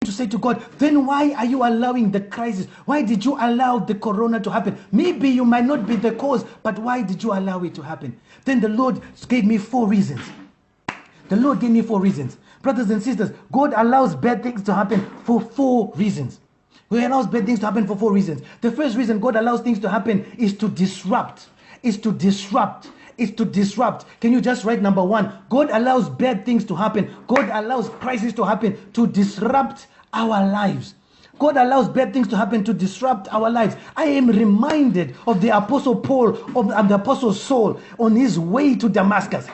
to say to God, then why are you allowing the crisis? Why did you allow the corona to happen? Maybe you might not be the cause, but why did you allow it to happen? Then the Lord gave me 4 reasons. The Lord gave me 4 reasons. Brothers and sisters, God allows bad things to happen for 4 reasons. He allows bad things to happen for 4 reasons. The first reason God allows things to happen is to disrupt. Is to disrupt. Is to disrupt. Can you just write number 1? God allows bad things to happen. God allows crisis to happen to disrupt our lives. God allows bad things to happen to disrupt our lives. I am reminded of the Apostle Paul, of the Apostle Saul on his way to Damascus.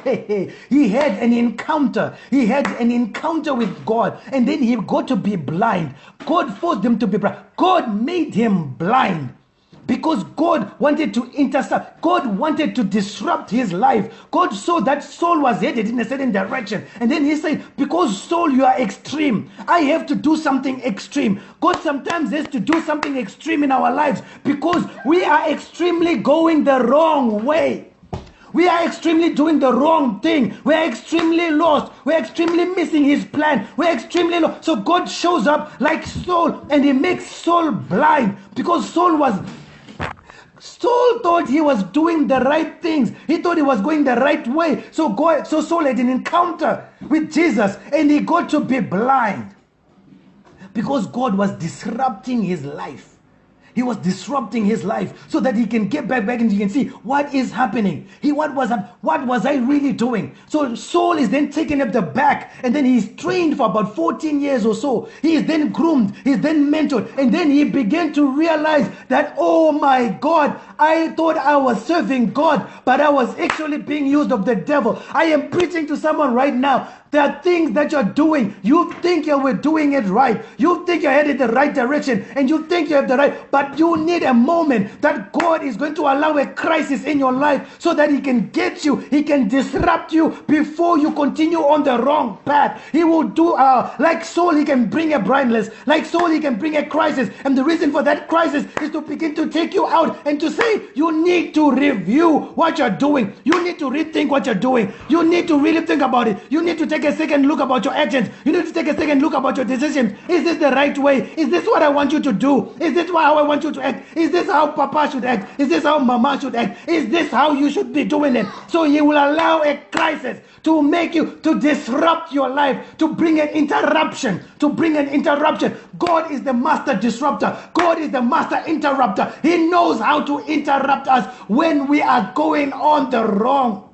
He had an encounter. He had an encounter with God, and then he got to be blind. God forced him to be blind. God made him blind. Because God wanted to intercept. God wanted to disrupt his life. God saw that Saul was headed in a certain direction. And then he said, because Saul, you are extreme, I have to do something extreme. God sometimes has to do something extreme in our lives because we are extremely going the wrong way. We are extremely doing the wrong thing. We are extremely lost. We are extremely missing his plan. We are extremely lost. So God shows up like Saul and he makes Saul blind because Saul thought he was doing the right things. He thought he was going the right way. So Saul had an encounter with Jesus and he got to be blind because God was disrupting his life. He was disrupting his life so that he can get back and he can see what is happening. What was I really doing? So Saul is then taken up the back and then he's trained for about 14 years or so. He is then groomed, he's then mentored, and then he began to realize that, oh my God, I thought I was serving God, but I was actually being used of the devil. I am preaching to someone right now. There are things that you're doing. You think you were doing it right. You think you're headed the right direction and you think you have the right, but you need a moment that God is going to allow a crisis in your life so that he can get you, he can disrupt you before you continue on the wrong path. He will do, like Saul, he can bring a blindness. Like Saul, he can bring a crisis. And the reason for that crisis is to begin to take you out and to say, you need to review what you're doing. You need to rethink what you're doing. You need to really think about it. You need to take a second look about your actions. You need to take a second look about your decisions. Is this the right way? Is this what I want you to do? Is this how I want you to act? Is this how Papa should act? Is this how Mama should act? Is this how you should be doing it? So he will allow a crisis to make you, to disrupt your life, to bring an interruption, God is the master disruptor. God is the master interrupter. He knows how to interrupt us when we are going on the wrong.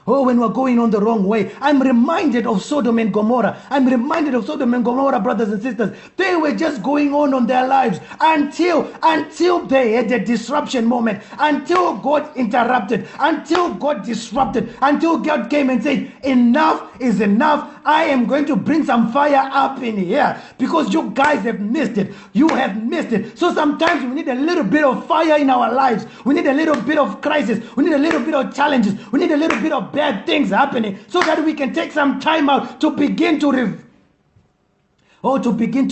When we're going on the wrong way. I'm reminded of Sodom and Gomorrah. Brothers and sisters. They were just going on their lives until they had a disruption moment, until God interrupted, until God disrupted, until God came and said, enough is enough. I am going to bring some fire up in here because you guys have missed it. You have missed it. So sometimes we need a little bit of fire in our lives. We need a little bit of crisis. We need a little bit of challenges. We need a little bit of bad things happening so that we can take some time out to begin to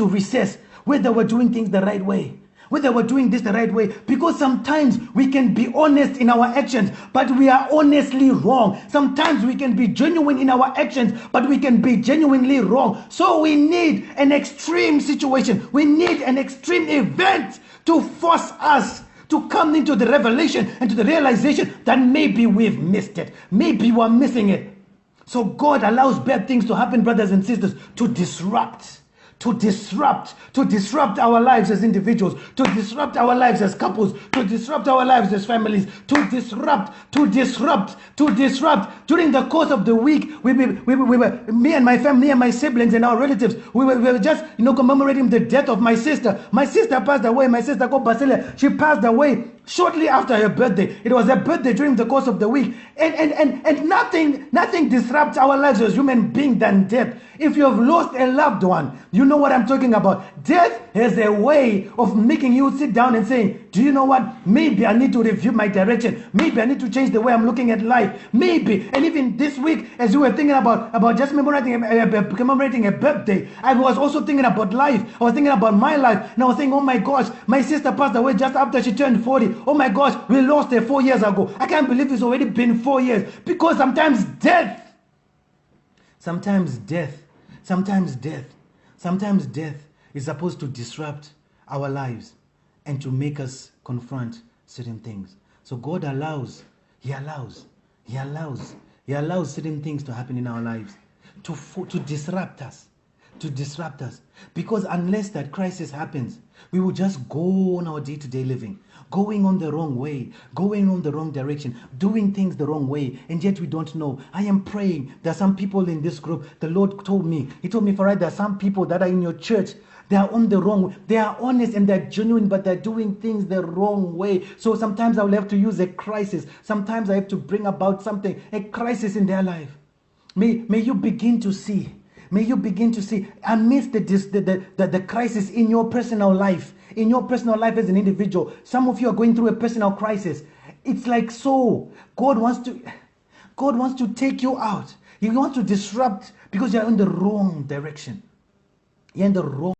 recess whether we're doing things the right way, whether we're doing this the right way, because sometimes we can be honest in our actions but we are honestly wrong. Sometimes we can be genuine in our actions but we can be genuinely wrong. So we need an extreme situation, we need an extreme event to force us to come into the revelation and to the realization that maybe we've missed it. Maybe we're missing it. So God allows bad things to happen, brothers and sisters, to disrupt our lives as individuals, to disrupt our lives as couples, to disrupt our lives as families, to disrupt. During the course of the week, we were, me and my family and my siblings and our relatives, we were just, commemorating the death of my sister. My sister passed away. My sister called Basilia. She passed away shortly after her birthday. It was her birthday during the course of the week. And nothing disrupts our lives as human beings than death. If you have lost a loved one, you know what I'm talking about. Death has a way of making you sit down and saying, do you know what? Maybe I need to review my direction. Maybe I need to change the way I'm looking at life. Maybe. And even this week, as you were thinking about just commemorating a birthday, I was also thinking about life. I was thinking about my life. And I was saying, oh my gosh, my sister passed away just after she turned 40. Oh my gosh, we lost her 4 years ago. I can't believe it's already been 4 years. Because sometimes death Sometimes death is supposed to disrupt our lives and to make us confront certain things. So God allows, He allows certain things to happen in our lives to disrupt us. Because unless that crisis happens, we will just go on our day-to-day living, going on the wrong way, going on the wrong direction, doing things the wrong way, and yet we don't know. I am praying. There are some people in this group, the Lord told me, He told me, Farai, there are some people that are in your church, they are on the wrong way. They are honest and they're genuine, but they're doing things the wrong way. So sometimes I will have to use a crisis. Sometimes I have to bring about something, a crisis in their life. May you begin to see. May you begin to see amidst the crisis in your personal life, as an individual. Some of you are going through a personal crisis. It's like so. God wants to take you out. He wants to disrupt because you're in the wrong direction. You're in the wrong